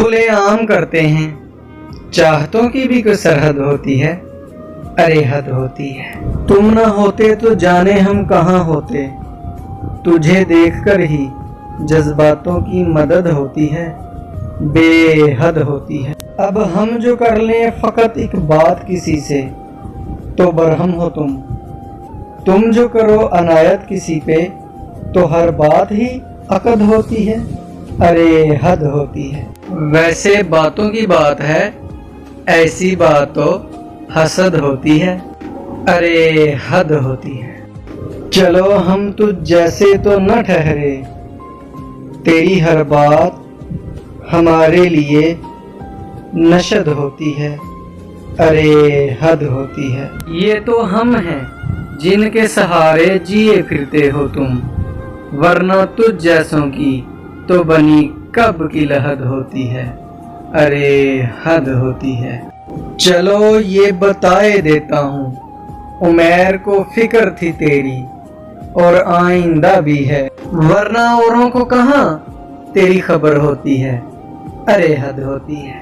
खुलेआम करते हैं। चाहतों की भी कोई सरहद होती है, अरे हद होती है। तुम न होते तो जाने हम कहाँ होते, तुझे देखकर ही जज्बातों की मदद होती है, बेहद होती है। अब हम जो कर लें फ़कत एक बात किसी से, तो बरहम हो तुम जो करो अनायत किसी पे, तो हर बात ही अकद होती है, अरे हद होती है। वैसे बातों की बात है, ऐसी बात तो हसद होती है, अरे हद होती है। चलो हम तुझ जैसे तो न ठहरे, तेरी हर बात हमारे लिए नशद होती है, अरे हद होती है। ये तो हम हैं जिनके सहारे जिए फिरते हो तुम, वरना तुझ जैसों की तो बनी कब की लहद होती है, अरे हद होती है। चलो ये बताए देता हूँ, उमैर को फिक्र थी तेरी और आइंदा भी है, वरना औरों को कहाँ तेरी खबर होती है, अरे हद होती है।